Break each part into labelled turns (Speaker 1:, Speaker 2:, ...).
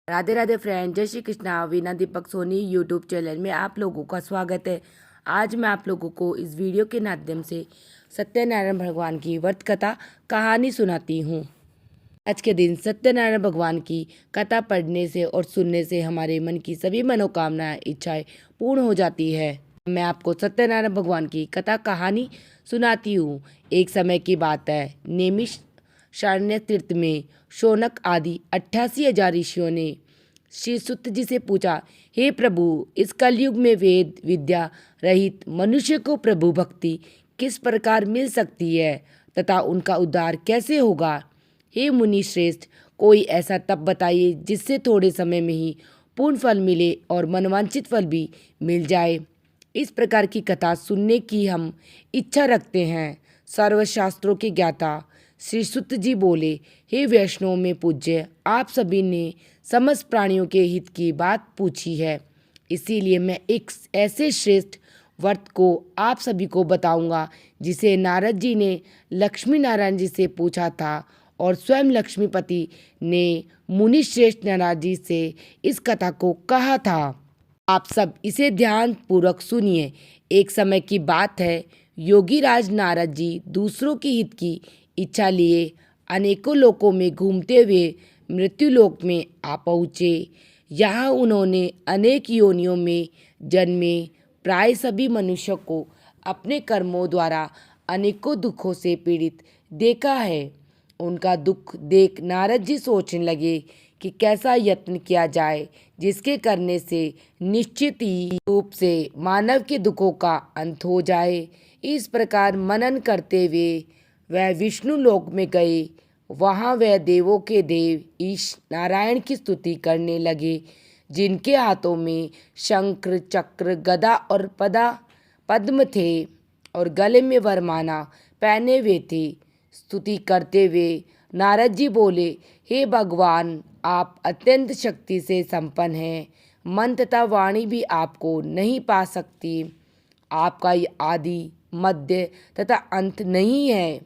Speaker 1: Radhe Radhe friend, जय Shri Krishna. Veena Deepak Soni YouTube channel में आप लोगों का स्वागत है। आज मैं आप लोगों को इस वीडियो के माध्यम से सत्यनारायण भगवान की व्रत कथा कहानी सुनाती हूँ। आज के दिन सत्यनारायण भगवान की कथा पढ़ने से और सुनने से हमारे मन की सभी मनोकामनाएं इच्छाएं पूर्ण हो जाती है। मैं आपको सत्यनारायण भगवान की कथा कहानी सुनाती हूँ। एक समय की बात है, नेमिष शारण्य तीर्थ में शौनक आदि 88,000 ऋषियों ने श्री सुत जी से पूछा, हे प्रभु, इस कलयुग में वेद विद्या रहित मनुष्य को प्रभु भक्ति किस प्रकार मिल सकती है तथा उनका उद्धार कैसे होगा। हे मुनि श्रेष्ठ, कोई ऐसा तप बताइए जिससे थोड़े समय में ही पूर्ण फल मिले और मनवांछित फल भी मिल जाए। इस प्रकार की कथा सुनने की हम इच्छा रखते हैं। सर्वशास्त्रों के ज्ञाता श्री सुत जी बोले, हे वैष्णव में पूज्य, आप सभी ने समस्त प्राणियों के हित की बात पूछी है, इसीलिए मैं एक ऐसे श्रेष्ठ व्रत को आप सभी को बताऊंगा जिसे नारद जी ने लक्ष्मी नारायण जी से पूछा था और स्वयं लक्ष्मीपति ने मुनि श्रेष्ठ नारद जी से इस कथा को कहा था। आप सब इसे ध्यान पूर्वक सुनिए। एक समय की बात है, योगीराज नारद जी दूसरों के हित की इच्छा लिए अनेकों लोकों में घूमते हुए मृत्युलोक में आ पहुँचे। यहाँ उन्होंने अनेक योनियों में जन्मे प्राय सभी मनुष्यों को अपने कर्मों द्वारा अनेकों दुखों से पीड़ित देखा है। उनका दुख देख नारद जी सोचने लगे कि कैसा यत्न किया जाए जिसके करने से निश्चित ही रूप से मानव के दुखों का अंत हो जाए। इस प्रकार मनन करते हुए वह विष्णु लोक में गए। वहाँ वह देवों के देव ईश नारायण की स्तुति करने लगे, जिनके हाथों में शंख चक्र गदा और पद्म थे और गले में वरमाला पहने हुए थे। स्तुति करते हुए नारद जी बोले, हे भगवान, आप अत्यंत शक्ति से संपन्न हैं। मन तथा वाणी भी आपको नहीं पा सकती। आपका आदि मध्य तथा अंत नहीं है।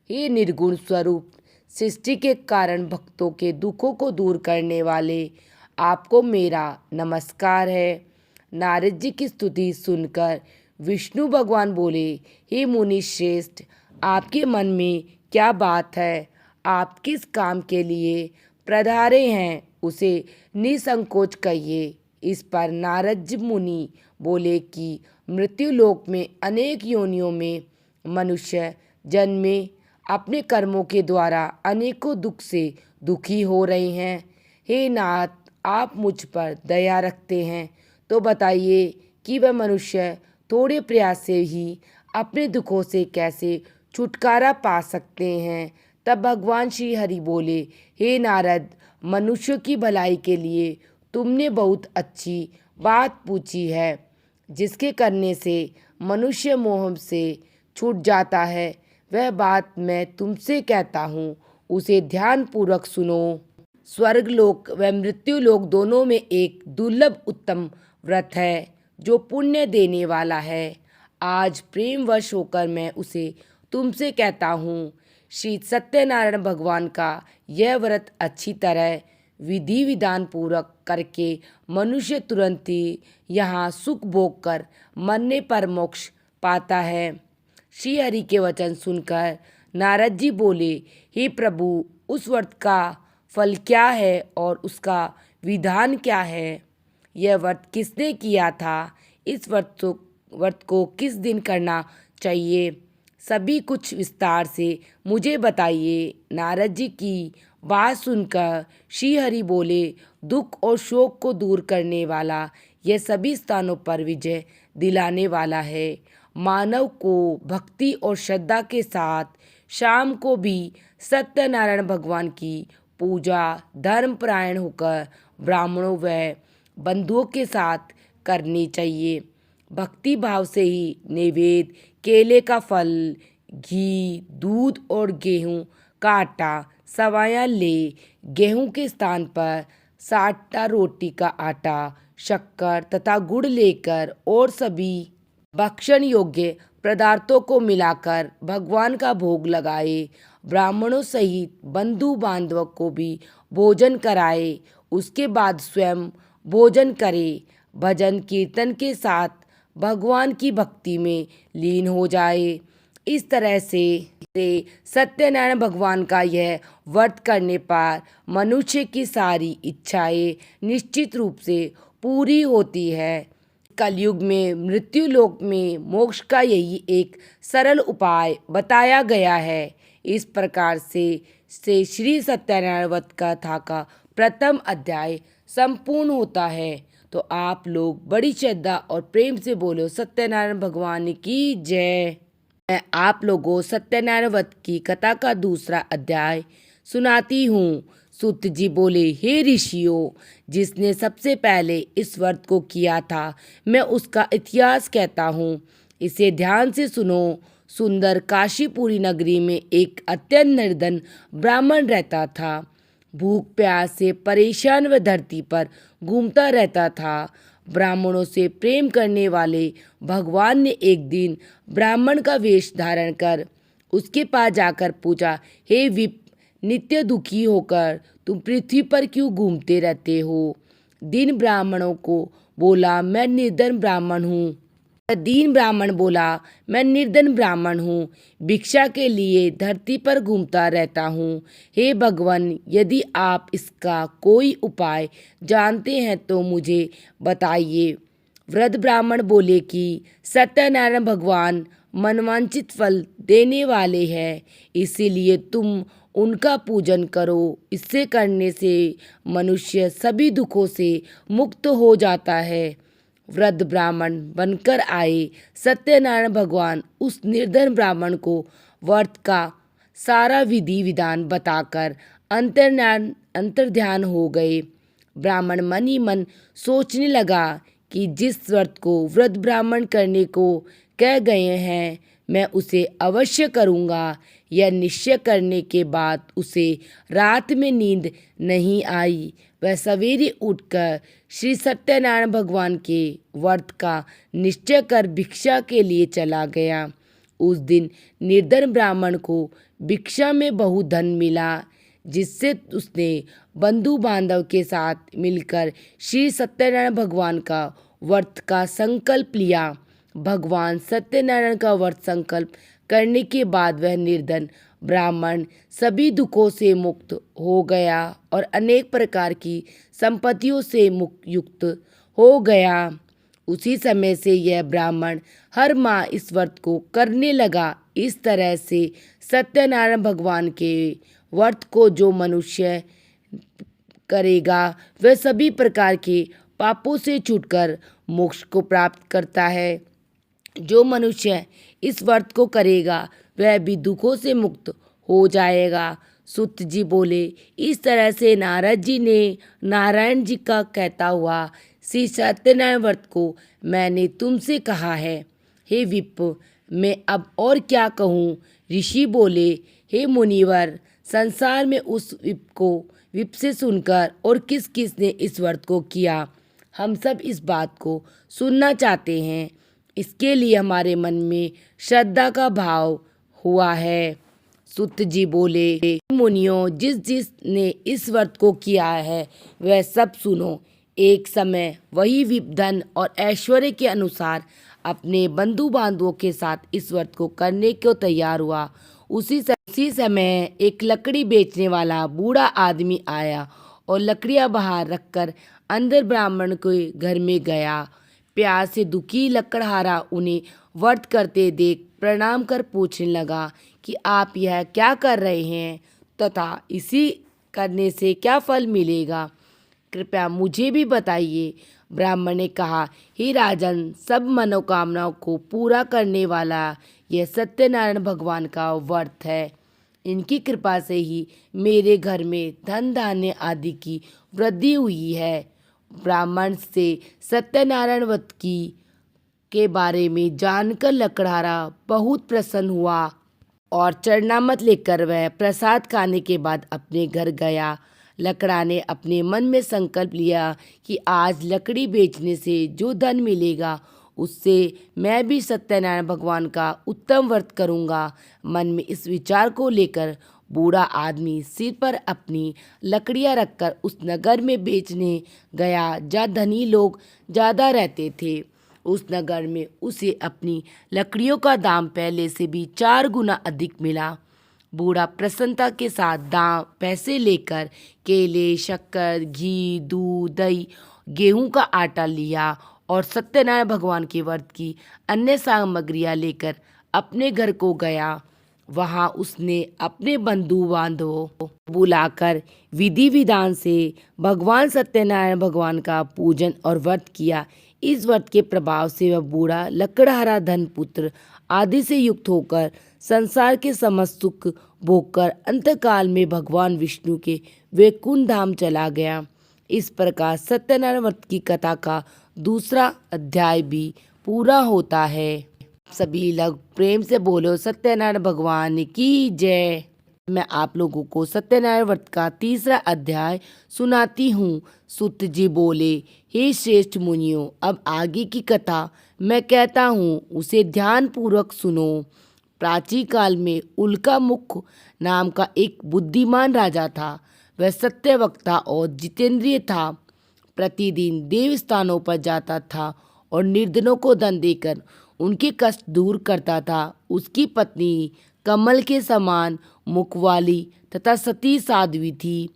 Speaker 1: हे निर्गुण स्वरूप, सृष्टि के कारण भक्तों के दुखों को दूर करने वाले, आपको मेरा नमस्कार है। नारद जी की स्तुति सुनकर विष्णु भगवान बोले, हे मुनि श्रेष्ठ, आपके मन में क्या बात है? आप किस काम के लिए पधारे हैं, उसे निसंकोच कहिए। इस पर नारद जी मुनि बोले कि मृत्युलोक में अनेक योनियों में मनुष्य जन्मे अपने कर्मों के द्वारा अनेकों दुख से दुखी हो रहे हैं। हे नाथ, आप मुझ पर दया रखते हैं तो बताइए कि वह मनुष्य थोड़े प्रयास से ही अपने दुखों से कैसे छुटकारा पा सकते हैं। तब भगवान श्री हरि बोले, हे नारद, मनुष्य की भलाई के लिए तुमने बहुत अच्छी बात पूछी है। जिसके करने से मनुष्य मोह से छूट जाता है, वह बात मैं तुमसे कहता हूँ, उसे ध्यान पूर्वक सुनो। स्वर्ग लोक व मृत्यु लोक दोनों में एक दुर्लभ उत्तम व्रत है जो पुण्य देने वाला है। आज प्रेमवश होकर मैं उसे तुमसे कहता हूँ। श्री सत्यनारायण भगवान का यह व्रत अच्छी तरह विधि विधान पूर्वक करके मनुष्य तुरंत ही यहाँ सुख भोग कर मरने पर मोक्ष पाता है। श्री हरि के वचन सुनकर नारद जी बोले, हे प्रभु, उस व्रत का फल क्या है और उसका विधान क्या है? यह व्रत किसने किया था? इस व्रत को किस दिन करना चाहिए? सभी कुछ विस्तार से मुझे बताइए। नारद जी की बात सुनकर श्री हरि बोले, दुख और शोक को दूर करने वाला, यह सभी स्थानों पर विजय दिलाने वाला है। मानव को भक्ति और श्रद्धा के साथ शाम को भी सत्यनारायण भगवान की पूजा धर्मपरायण होकर ब्राह्मणों व बंधुओं के साथ करनी चाहिए। भक्ति भाव से ही नैवेद्य, केले का फल, घी, दूध और गेहूं का आटा, सवाया ले गेहूं के स्थान पर साटा रोटी का आटा, शक्कर तथा गुड़ लेकर और सभी भक्षण योग्य पदार्थों को मिलाकर भगवान का भोग लगाए। ब्राह्मणों सहित बंधु बांधवों को भी भोजन कराए। उसके बाद स्वयं भोजन करे, भजन कीर्तन के साथ भगवान की भक्ति में लीन हो जाए। इस तरह से सत्यनारायण भगवान का यह व्रत करने पर मनुष्य की सारी इच्छाएं निश्चित रूप से पूरी होती है। कलयुग में मृत्यु लोक में मोक्ष का यही एक सरल उपाय बताया गया है। इस प्रकार से श्री सत्यनारायण व्रत कथा का प्रथम अध्याय संपूर्ण होता है। तो आप लोग बड़ी श्रद्धा और प्रेम से बोलो सत्यनारायण भगवान की जय। मैं आप लोगों सत्यनारायण व्रत की कथा का दूसरा अध्याय सुनाती हूँ। सूत जी बोले, हे ऋषियों, जिसने सबसे पहले इस व्रत को किया था मैं उसका इतिहास कहता हूँ, इसे ध्यान से सुनो। सुंदर काशीपुरी नगरी में एक अत्यंत निर्धन ब्राह्मण रहता था। भूख प्यास से परेशान वह धरती पर घूमता रहता था। ब्राह्मणों से प्रेम करने वाले भगवान ने एक दिन ब्राह्मण का वेश धारण कर उसके पास जाकर पूछा, हे विप, नित्य दुखी होकर तुम पृथ्वी पर क्यों घूमते रहते हो? दीन ब्राह्मणों को बोला, मैं निर्धन ब्राह्मण हूँ। दीन ब्राह्मण बोला, मैं निर्धन ब्राह्मण हूँ, भिक्षा के लिए धरती पर घूमता रहता हूँ। हे भगवान, यदि आप इसका कोई उपाय जानते हैं तो मुझे बताइए। वृद्ध ब्राह्मण बोले कि सत्यनारायण भगवान मनवांछित फल देने वाले हैं, इसीलिए तुम उनका पूजन करो। इससे करने से मनुष्य सभी दुखों से मुक्त हो जाता है। वृद्ध ब्राह्मण बनकर आए सत्यनारायण भगवान उस निर्धन ब्राह्मण को व्रत का सारा विधि विधान बताकर अंतर्ध्यान हो गए। ब्राह्मण मन ही मन सोचने लगा कि जिस व्रत को वृद्ध ब्राह्मण करने को कह गए हैं मैं उसे अवश्य करूँगा। यह निश्चय करने के बाद उसे रात में नींद नहीं आई। वह सवेरे उठकर श्री सत्यनारायण भगवान के व्रत का निश्चय कर भिक्षा के लिए चला गया। उस दिन निर्धन ब्राह्मण को भिक्षा में बहुत धन मिला, जिससे उसने बंधु बांधव के साथ मिलकर श्री सत्यनारायण भगवान का व्रत का संकल्प लिया। भगवान सत्यनारायण का व्रत संकल्प करने के बाद वह निर्धन ब्राह्मण सभी दुखों से मुक्त हो गया और अनेक प्रकार की संपत्तियों से युक्त हो गया। उसी समय से यह ब्राह्मण हर माह इस व्रत को करने लगा। इस तरह से सत्यनारायण भगवान के व्रत को जो मनुष्य करेगा वह सभी प्रकार के पापों से छूटकर मोक्ष को प्राप्त करता है। जो मनुष्य इस व्रत को करेगा वह भी दुखों से मुक्त हो जाएगा। सूत जी बोले, इस तरह से नारद जी ने नारायण जी का कहता हुआ श्री सत्यनारायण व्रत को मैंने तुमसे कहा है। हे विप, मैं अब और क्या कहूँ? ऋषि बोले, हे मुनिवर, संसार में उस विप से सुनकर और किस किस ने इस व्रत को किया, हम सब इस बात को सुनना चाहते हैं। इसके लिए हमारे मन में श्रद्धा का भाव हुआ है। सूत जी बोले, मुनियों, जिस ने इस व्रत को किया है वह सब सुनो। एक समय वही विप धन और ऐश्वर्य के अनुसार अपने बंधु बांधवों के साथ इस व्रत को करने को तैयार हुआ। उसी समय एक लकड़ी बेचने वाला बूढ़ा आदमी आया और लकड़ियां बाहर रखकर अंदर ब्राह्मण के घर में गया। प्यास से दुखी लकड़हारा उन्हें व्रत करते देख प्रणाम कर पूछने लगा कि आप यह क्या कर रहे हैं तथा इसी करने से क्या फल मिलेगा, कृपया मुझे भी बताइए। ब्राह्मण ने कहा, हे राजन, सब मनोकामनाओं को पूरा करने वाला यह सत्यनारायण भगवान का व्रत है। इनकी कृपा से ही मेरे घर में धन धान्य आदि की वृद्धि हुई है। ब्राह्मण से सत्यनारायण व्रत के बारे में जानकर लकड़हारा बहुत प्रसन्न हुआ और चरणामत लेकर वह प्रसाद खाने के बाद अपने घर गया। लकड़ा ने अपने मन में संकल्प लिया कि आज लकड़ी बेचने से जो धन मिलेगा उससे मैं भी सत्यनारायण भगवान का उत्तम व्रत करूंगा। मन में इस विचार को लेकर बूढ़ा आदमी सिर पर अपनी लकड़ियां रखकर उस नगर में बेचने गया जहाँ धनी लोग ज़्यादा रहते थे। उस नगर में उसे अपनी लकड़ियों का दाम पहले से भी 4 गुना अधिक मिला। बूढ़ा प्रसन्नता के साथ दाम पैसे लेकर केले, शक्कर, घी, दूध, दही, गेहूं का आटा लिया और सत्यनारायण भगवान के व्रत की अन्य सामग्रियां लेकर अपने घर को गया। वहां उसने अपने बंधु बांधवों को बुलाकर विधि विधान से भगवान सत्यनारायण भगवान का पूजन और व्रत किया। इस व्रत के प्रभाव से वह बूढ़ा लकड़हारा धन पुत्र आदि से युक्त होकर संसार के समस्त सुख भोगकर अंतकाल में भगवान विष्णु के वैकुंठ धाम चला गया। इस प्रकार सत्यनारायण व्रत की कथा का दूसरा अध्याय भी पूरा होता है। सभी लोग प्रेम से बोलो सत्यनारायण भगवान की जय। मैं आप लोगों को सत्यनारायण व्रत का तीसरा अध्याय सुनाती हूँ। सुत जी बोले, हे श्रेष्ठ मुनियों, अब आगे की कथा मैं कहता हूँ, उसे ध्यान पूर्वक सुनो। प्राचीन काल में उल्का मुख नाम का एक बुद्धिमान राजा था। वह सत्यवक्ता और जितेंद्रिय था। प्रतिदिन देव स्थानों पर जाता था और निर्धनों को धन देकर उनके कष्ट दूर करता था। उसकी पत्नी कमल के समान मुख वाली तथा सती साध्वी थी।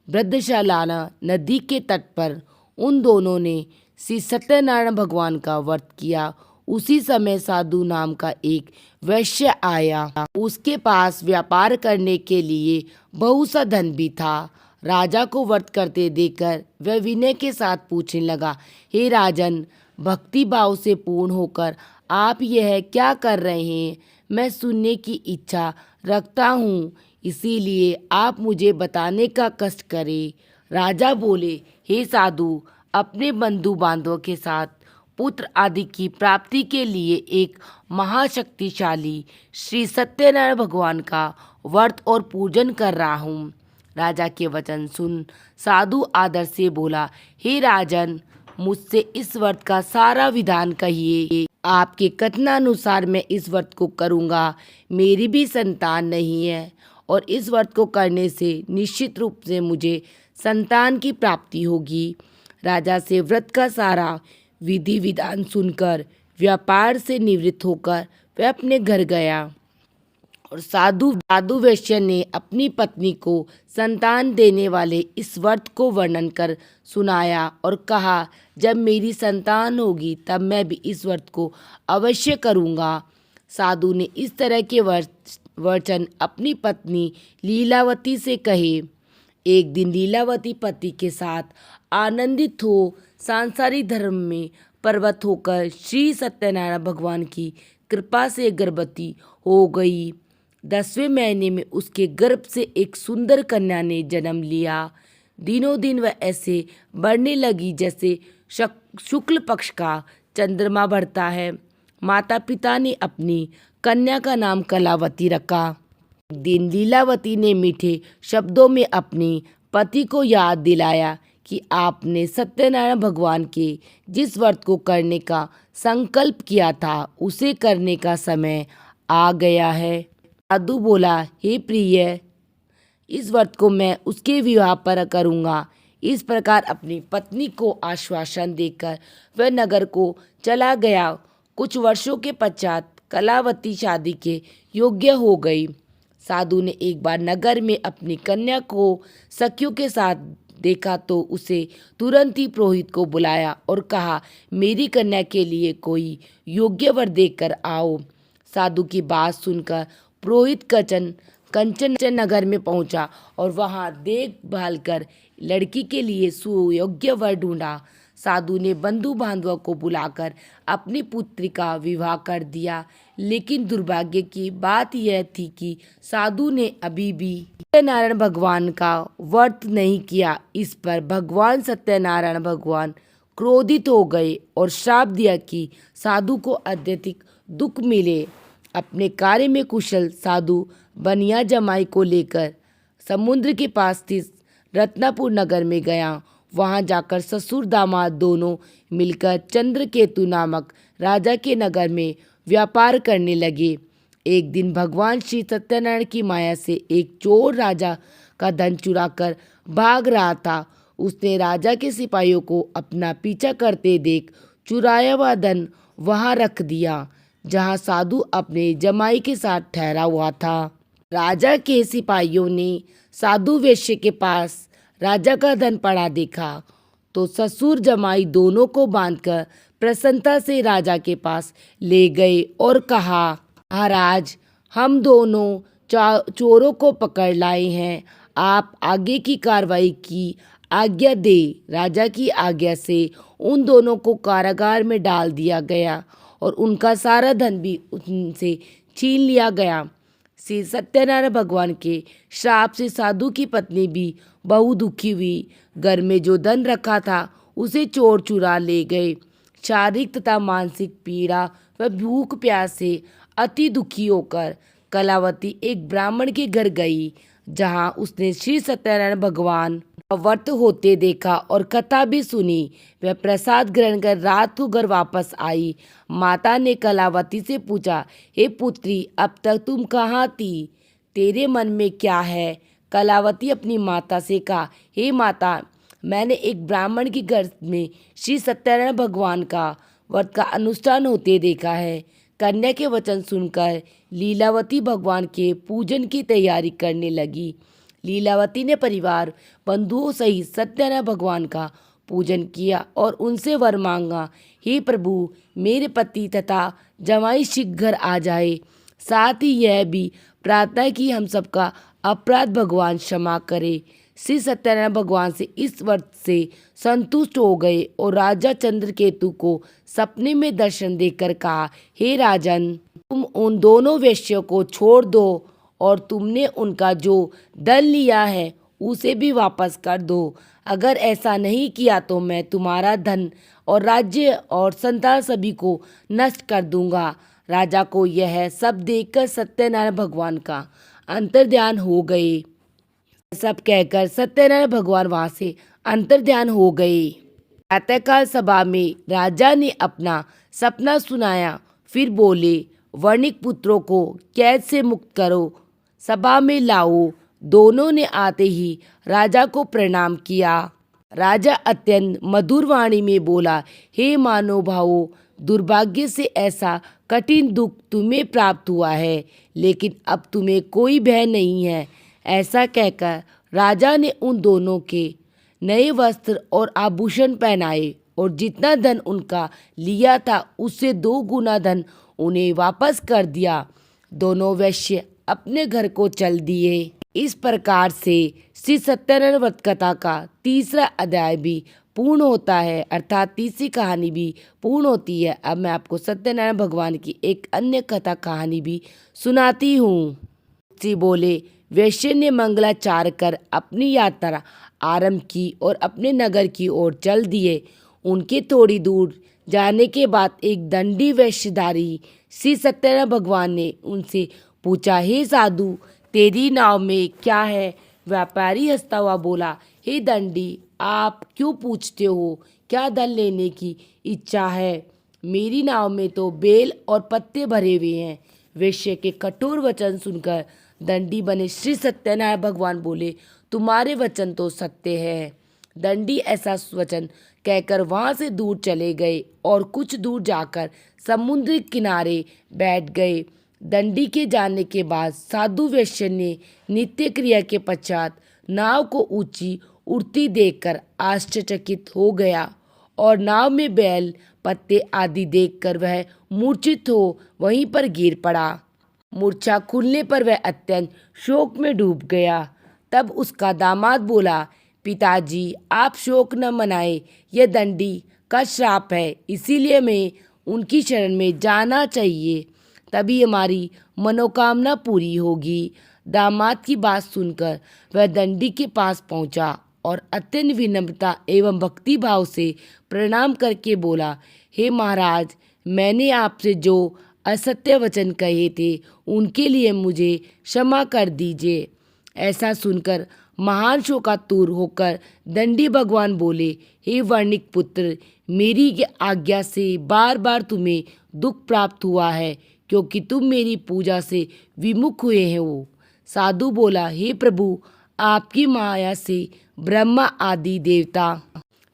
Speaker 1: वृद्धशालाना नदी के तट पर उन दोनों ने श्री सत्यनारायण भगवान का व्रत किया। उसी समय साधु नाम का एक वैश्य आया। उसके पास व्यापार करने के लिए बहुत सा धन भी था। राजा को व्रत करते देखकर वह विनय के साथ पूछने लगा, हे राजन, भक्ति भाव से पूर्ण होकर आप यह क्या कर रहे हैं? मैं सुनने की इच्छा रखता हूँ, इसीलिए आप मुझे बताने का कष्ट करें। राजा बोले, हे साधु, अपने बंधु बांधवों के साथ पुत्र आदि की प्राप्ति के लिए एक महाशक्तिशाली श्री सत्यनारायण भगवान का व्रत और पूजन कर रहा हूँ। राजा के वचन सुन साधु आदर से बोला, हे राजन, मुझसे इस व्रत का सारा विधान कहिए। आपके कथनानुसार मैं इस व्रत को करूँगा। मेरी भी संतान नहीं है और इस व्रत को करने से निश्चित रूप से मुझे संतान की प्राप्ति होगी। राजा से व्रत का सारा विधि विधान सुनकर व्यापार से निवृत्त होकर वह अपने घर गया और साधु वैश्य ने अपनी पत्नी को संतान देने वाले इस व्रत को वर्णन कर सुनाया और कहा, जब मेरी संतान होगी तब मैं भी इस व्रत को अवश्य करूँगा। साधु ने इस तरह के वचन अपनी पत्नी लीलावती से कहे। एक दिन लीलावती पति के साथ आनंदित हो सांसारिक धर्म में प्रवृत्त होकर श्री सत्यनारायण भगवान की कृपा से गर्भवती हो गई। 10वें महीने में उसके गर्भ से एक सुंदर कन्या ने जन्म लिया। दिनों दिन वह ऐसे बढ़ने लगी जैसे शुक्ल पक्ष का चंद्रमा बढ़ता है। माता पिता ने अपनी कन्या का नाम कलावती रखा। एक दिन लीलावती ने मीठे शब्दों में अपने पति को याद दिलाया कि आपने सत्यनारायण भगवान के जिस व्रत को करने का संकल्प किया था उसे करने का समय आ गया है। साधु बोला, हे प्रिय, इस व्रत को मैं उसके विवाह पर करूँगा। इस प्रकार अपनी पत्नी को आश्वासन देकर वह नगर को चला गया। कुछ वर्षों के पश्चात कलावती शादी के योग्य हो गई। साधु ने एक बार नगर में अपनी कन्या को सखियों के साथ देखा तो उसे तुरंत ही पुरोहित को बुलाया और कहा, मेरी कन्या के लिए कोई योग्य वर देकर आओ। साधु की बात सुनकर पुरोहित कंचन नगर में पहुंचा और वहां देखभाल कर लड़की के लिए सुयोग्य वर ढूंढा। साधु ने बंधु बांधवों को बुलाकर अपनी पुत्री का विवाह कर दिया, लेकिन दुर्भाग्य की बात यह थी कि साधु ने अभी भी सत्यनारायण भगवान का व्रत नहीं किया। इस पर भगवान सत्यनारायण भगवान क्रोधित हो गए और श्राप दिया कि साधु को अत्यधिक दुख मिले। अपने कार्य में कुशल साधु बनिया जमाई को लेकर समुद्र के पास स्थित रत्नापुर नगर में गया। वहां जाकर ससुर दामाद दोनों मिलकर चंद्रकेतु नामक राजा के नगर में व्यापार करने लगे। एक दिन भगवान श्री सत्यनारायण की माया से एक चोर राजा का धन चुराकर भाग रहा था। उसने राजा के सिपाहियों को अपना पीछा करते देख चुराया हुआ धन वहां रख दिया जहां साधु अपने जमाई के साथ ठहरा हुआ था। राजा के सिपाहियों ने साधु वेश्या के पास राजा का धन पड़ा देखा तो ससुर जमाई दोनों को बांधकर प्रसन्नता से राजा के पास ले गए और कहा, महाराज, हम दोनों चोरों को पकड़ लाए हैं, आप आगे की कार्रवाई की आज्ञा दे। राजा की आज्ञा से उन दोनों को कारागार में डाल दिया गया और उनका सारा धन भी उनसे छीन लिया गया। श्री सत्यनारायण भगवान के श्राप से साधु की पत्नी भी बहुत दुखी हुई। घर में जो धन रखा था उसे चोर चुरा ले गए। शारीरिक तथा मानसिक पीड़ा व भूख प्यास से अति दुखी होकर कलावती एक ब्राह्मण के घर गई जहां उसने श्री सत्यनारायण भगवान का व्रत होते देखा और कथा भी सुनी। वह प्रसाद ग्रहण कर रात को घर वापस आई। माता ने कलावती से पूछा, हे पुत्री, अब तक तुम कहाँ थी? तेरे मन में क्या है? कलावती अपनी माता से कहा, हे माता, मैंने एक ब्राह्मण के घर में श्री सत्यनारायण भगवान का व्रत का अनुष्ठान होते देखा है। कन्या के वचन सुनकर लीलावती भगवान के पूजन की तैयारी करने लगी। लीलावती ने परिवार बंधुओं सहित सत्यनारायण भगवान का पूजन किया और उनसे वर मांगा, हे प्रभु, मेरे पति तथा जमाई शीघ्र घर आ जाए। साथ ही यह भी प्रार्थना की हम सबका अपराध भगवान क्षमा करे। श्री सत्यनारायण भगवान से इस व्रत से संतुष्ट हो गए और राजा चंद्रकेतु को सपने में दर्शन देकर कहा, हे राजन, तुम उन दोनों वेश्यों को छोड़ दो और तुमने उनका जो धन लिया है उसे भी वापस कर दो। अगर ऐसा नहीं किया तो मैं तुम्हारा धन और राज्य और संतान सभी को नष्ट कर दूंगा। राजा को यह सब देखकर सत्यनारायण भगवान का अंतर्ध्यान हो गए। सब कहकर सत्यनारायण भगवान वहां से अंतर्ध्यान हो गए। प्रातःकाल सभा में राजा ने अपना सपना सुनाया। फिर बोले, वर्णिक पुत्रों को कैद से मुक्त करो, सभा में लाओ। दोनों ने आते ही राजा को प्रणाम किया। राजा अत्यंत मधुर वाणी में बोला, हे महानुभावों, दुर्भाग्य से ऐसा कठिन दुख तुम्हें प्राप्त हुआ है, लेकिन अब तुम्हें कोई भय नहीं है। ऐसा कहकर राजा ने उन दोनों के नए वस्त्र और आभूषण पहनाए और जितना धन उनका लिया था उससे 2 गुना धन उन्हें वापस कर दिया। दोनों वैश्य अपने घर को चल दिए। इस प्रकार से श्री सत्यनारायण व्रत कथा का 3रा अध्याय भी पूर्ण होता है, अर्थात 3री कहानी भी पूर्ण होती है। अब मैं आपको सत्यनारायण भगवान की एक अन्य कथा कहानी भी सुनाती हूँ। श्री बोले, वैश्य ने मंगलाचार कर अपनी यात्रा आरंभ की और अपने नगर की ओर चल दिए। उनके थोड़ी दूर जाने के बाद एक दंडी वेशधारी श्री सत्यनारायण भगवान ने उनसे पूछा, हे साधु, तेरी नाव में क्या है? व्यापारी हंसता हुआ बोला, हे दंडी, आप क्यों पूछते हो? क्या धन लेने की इच्छा है? मेरी नाव में तो बेल और पत्ते भरे हुए हैं। वैश्य के कठोर वचन सुनकर दंडी बने श्री सत्यनारायण भगवान बोले, तुम्हारे वचन तो सत्य है। दंडी ऐसा वचन कहकर वहां से दूर चले गए और कुछ दूर जाकर समुद्र किनारे बैठ गए। दंडी के जाने के बाद साधु वैश्य ने नित्य क्रिया के पश्चात नाव को ऊंची उड़ती देखकर आश्चर्यचकित हो गया और नाव में बैल पत्ते आदि देखकर वह मूर्छित हो वहीं पर गिर पड़ा। मूर्छा खुलने पर वह अत्यंत शोक में डूब गया। तब उसका दामाद बोला, पिताजी, आप शोक न मनाएं, यह दंडी का श्राप है, इसीलिए मैं उनकी शरण में जाना चाहिए, तभी हमारी मनोकामना पूरी होगी। दामाद की बात सुनकर वह दंडी के पास पहुंचा और अत्यंत विनम्रता एवं भक्ति भाव से प्रणाम करके बोला, हे महाराज, मैंने आपसे जो असत्य वचन कहे थे उनके लिए मुझे क्षमा कर दीजिए। ऐसा सुनकर महान शोकातुर होकर दंडी भगवान बोले, हे वर्णिक पुत्र, मेरी आज्ञा से बार बार तुम्हें दुख प्राप्त हुआ है, क्योंकि तुम मेरी पूजा से विमुख हुए हैं। वो साधु बोला, हे प्रभु, आपकी माया से ब्रह्मा आदि देवता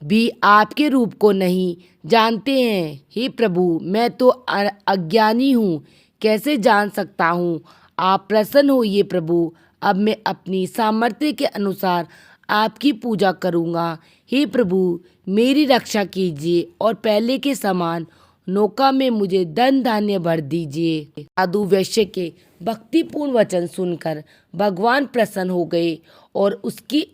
Speaker 1: भी आपके रूप को नहीं जानते हैं। हे प्रभु, मैं तो अज्ञानी हूँ, कैसे जान सकता हूँ? आप प्रसन्न होइए प्रभु, अब मैं अपनी सामर्थ्य के अनुसार आपकी पूजा करूँगा। हे प्रभु, मेरी रक्षा कीजिए और पहले के समान नौका में मुझे धन धान्य भर दीजिए। साधु वैश्य के भक्तिपूर्ण वचन सुनकर भगवान प्रसन्न हो गए और उसकी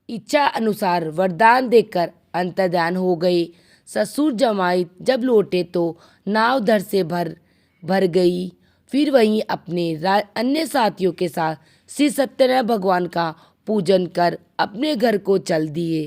Speaker 1: इच्छा अनुसार वरदान देकर अंतर्ध्यान हो गए। ससुर जमाई जब लौटे तो नाव धर से भर गई। फिर वहीं अपने अन्य साथियों के साथ श्री सत्यनारायण भगवान का पूजन कर अपने घर को चल दिए।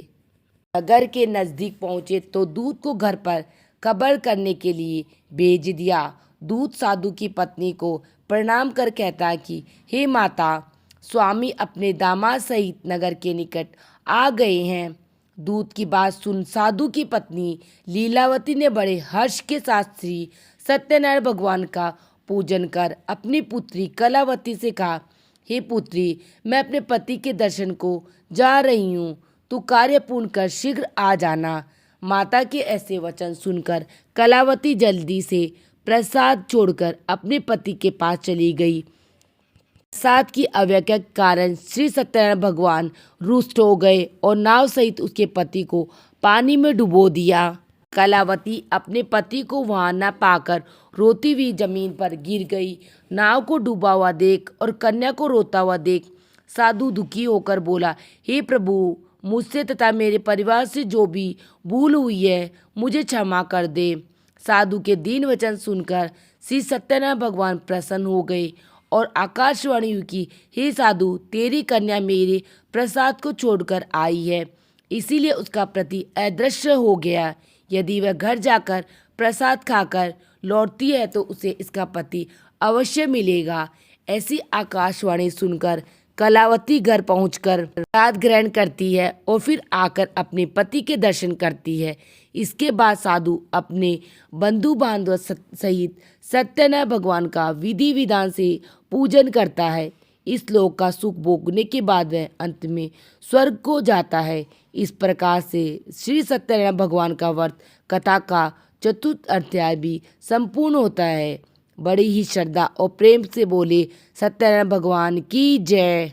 Speaker 1: नगर के नज़दीक पहुँचे तो दूत को घर पर खबर करने के लिए भेज दिया। दूत साधु की पत्नी को प्रणाम कर कहता कि हे माता, स्वामी अपने दामाद सहित नगर के निकट आ गए हैं। दूत की बात सुन साधु की पत्नी लीलावती ने बड़े हर्ष के साथ श्री सत्यनारायण भगवान का पूजन कर अपनी पुत्री कलावती से कहा, हे पुत्री, मैं अपने पति के दर्शन को जा रही हूँ, तू कार्य पूर्ण कर शीघ्र आ जाना। माता के ऐसे वचन सुनकर कलावती जल्दी से प्रसाद छोड़कर अपने पति के पास चली गई। प्रसाद की अवज्ञा के कारण श्री सत्यनारायण भगवान रुष्ट हो गए और नाव सहित उसके पति को पानी में डुबो दिया। कलावती अपने पति को वहां न पाकर रोती हुई जमीन पर गिर गई। नाव को डूबा हुआ देख और कन्या को रोता हुआ देख साधु दुखी होकर बोला, हे प्रभु, मुझसे तथा मेरे परिवार से जो भी भूल हुई है मुझे क्षमा कर दे। साधु के दीन वचन सुनकर श्री सत्यनारायण भगवान प्रसन्न हो गए और आकाशवाणी हुई कि हे साधु, तेरी कन्या मेरे प्रसाद को छोड़कर आई है, इसीलिए उसका पति अदृश्य हो गया। यदि वह घर जाकर प्रसाद खाकर लौटती है तो उसे इसका पति अवश्य मिलेगा। ऐसी आकाशवाणी सुनकर कलावती घर पहुंचकर प्रसाद ग्रहण करती है और फिर आकर अपने पति के दर्शन करती है। इसके बाद साधु अपने बंधु बांधव सहित सत्यनारायण भगवान का विधि विधान से पूजन करता है। इस लोक का सुख भोगने के बाद वह अंत में स्वर्ग को जाता है। इस प्रकार से श्री सत्यनारायण भगवान का व्रत कथा का चतुर्थ अध्याय भी संपूर्ण होता है। बड़ी ही श्रद्धा और प्रेम से बोले सत्यनारायण भगवान की जय।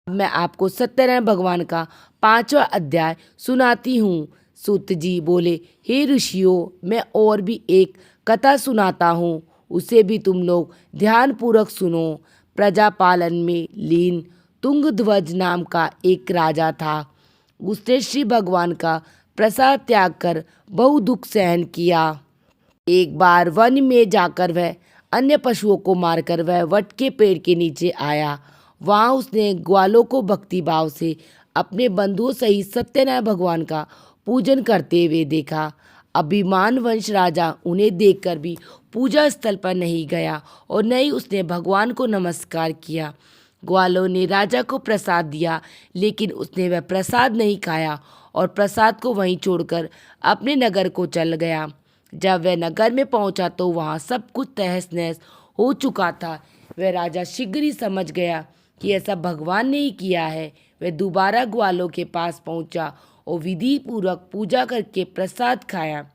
Speaker 1: मैं आपको सत्यनारायण भगवान का 5वां अध्याय सुनाती हूँ। सूत जी बोले, हे ऋषियों, मैं और भी एक कथा सुनाता हूँ, उसे भी तुम लोग ध्यान पूर्वक सुनो। प्रजा पालन में लीन तुंगध्वज नाम का एक राजा था। उसने श्री भगवान का प्रसाद त्याग कर बहु दुख सहन किया। एक बार वन में जाकर वह अन्य पशुओं को मारकर वह वट के पेड़ के नीचे आया। वहाँ उसने ग्वालों को भक्ति भाव से अपने बंधुओं सहित सत्यनारायण भगवान का पूजन करते हुए देखा। अभिमान वंश राजा उन्हें देखकर भी पूजा स्थल पर नहीं गया और न ही उसने भगवान को नमस्कार किया। ग्वालों ने राजा को प्रसाद दिया, लेकिन उसने वह प्रसाद नहीं खाया और प्रसाद को वहीं छोड़कर अपने नगर को चल गया। जब वह नगर में पहुंचा तो वहां सब कुछ तहस नहस हो चुका था। वह राजा शीघ्र ही समझ गया कि ऐसा भगवान ने ही किया है। वह दोबारा ग्वालों के पास पहुंचा और विधि पूर्वक पूजा करके प्रसाद खाया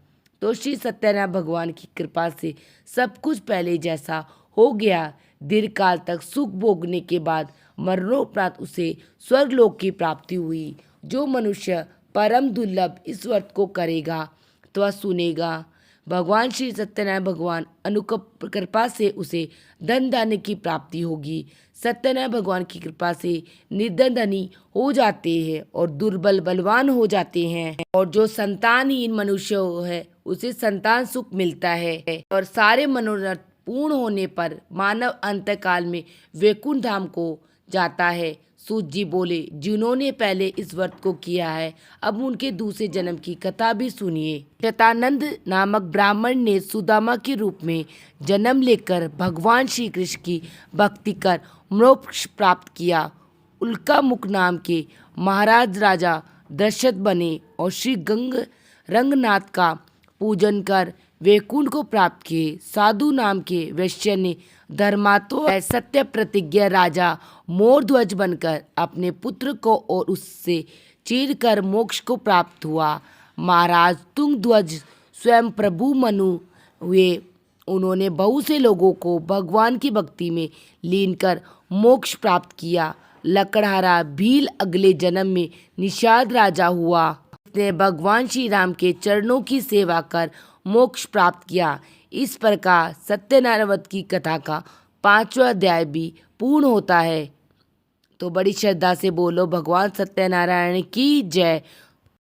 Speaker 1: तो श्री सत्यनारायण भगवान की कृपा से सब कुछ पहले जैसा हो गया। दीर्घकाल तक सुख भोगने के बाद मरणोपरांत उसे स्वर्गलोक की प्राप्ति हुई। जो मनुष्य परम दुर्लभ इस व्रत को करेगा तो वह सुनेगा, भगवान श्री सत्यनारायण भगवान अनुकृपा से उसे धन धान्य की प्राप्ति होगी। सत्यनारायण भगवान की कृपा से निर्धन धनी हो जाते हैं और दुर्बल बलवान हो जाते हैं, और जो संतानहीन मनुष्य है उसे संतान सुख मिलता है, और सारे मनोरथ पूर्ण होने पर मानव अंतकाल में वैकुंठ धाम को जाता है। सूत जी बोले, जिन्होंने पहले इस व्रत को किया है अब उनके दूसरे जन्म की कथा भी सुनिए। शतानंद नामक ब्राह्मण ने सुदामा के रूप में जन्म लेकर भगवान श्री कृष्ण की भक्ति कर मोक्ष प्राप्त किया। उल्का मुख नाम के महाराज राजा दशरथ बने और श्री रंगनाथ का पूजन कर वैकुंठ को प्राप्त किए। साधु नाम के वैश्य ने धर्मात्मा सत्य प्रतिज्ञा राजा मोरध्वज बनकर अपने पुत्र को और उससे चीरकर मोक्ष को प्राप्त हुआ। महाराज तुंगध्वज स्वयं प्रभु मनु हुए। उन्होंने बहुत से लोगों को भगवान की भक्ति में लीन कर मोक्ष प्राप्त किया। लकड़हारा भील अगले जन्म में निषाद राजा हुआ। उसने भगवान श्री राम के चरणों की सेवा कर मोक्ष प्राप्त किया। इस प्रकार सत्यनारायण व्रत की कथा का 5वां अध्याय भी पूर्ण होता है। तो बड़ी श्रद्धा से बोलो भगवान सत्यनारायण की जय।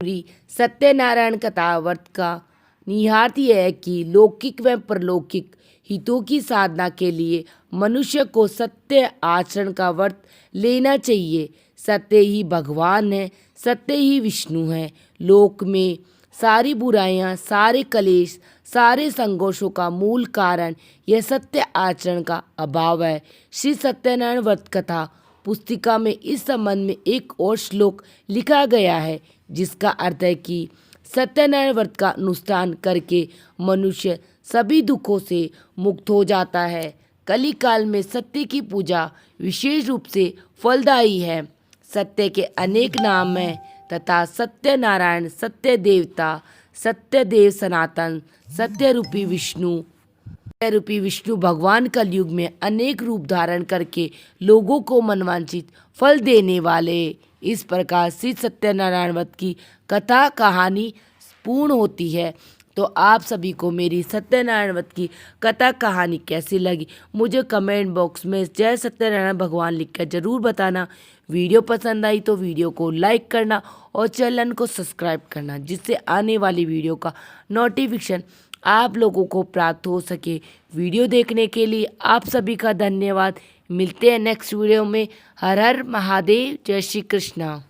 Speaker 1: पूरी सत्यनारायण कथा व्रत का निहितार्थ यह है कि लौकिक व परलौकिक हितों की साधना के लिए मनुष्य को सत्य आचरण का व्रत लेना चाहिए। सत्य ही भगवान है, सत्य ही विष्णु है। लोक में सारी बुराइयां, सारे कलेश, सारे संघर्षों का मूल कारण यह सत्य आचरण का अभाव है। श्री सत्यनारायण व्रत कथा पुस्तिका में इस संबंध में एक और श्लोक लिखा गया है, जिसका अर्थ है कि सत्यनारायण व्रत का अनुष्ठान करके मनुष्य सभी दुखों से मुक्त हो जाता है। कली काल में सत्य की पूजा विशेष रूप से फलदायी है। सत्य के अनेक नाम हैं तथा सत्य नारायण, सत्य देवता, सत्य देव सनातन, सत्य रूपी विष्णु भगवान कलयुग में अनेक रूप धारण करके लोगों को मनवांछित फल देने वाले। इस प्रकार श्री सत्यनारायण व्रत की कथा कहानी पूर्ण होती है। तो आप सभी को मेरी सत्यनारायण व्रत की कथा कहानी कैसी लगी मुझे कमेंट बॉक्स में जय सत्यनारायण भगवान लिखकर ज़रूर बताना। वीडियो पसंद आई तो वीडियो को लाइक करना और चैनल को सब्सक्राइब करना, जिससे आने वाली वीडियो का नोटिफिकेशन आप लोगों को प्राप्त हो सके। वीडियो देखने के लिए आप सभी का धन्यवाद। मिलते हैं नेक्स्ट वीडियो में। हर हर महादेव, जय श्री कृष्णा।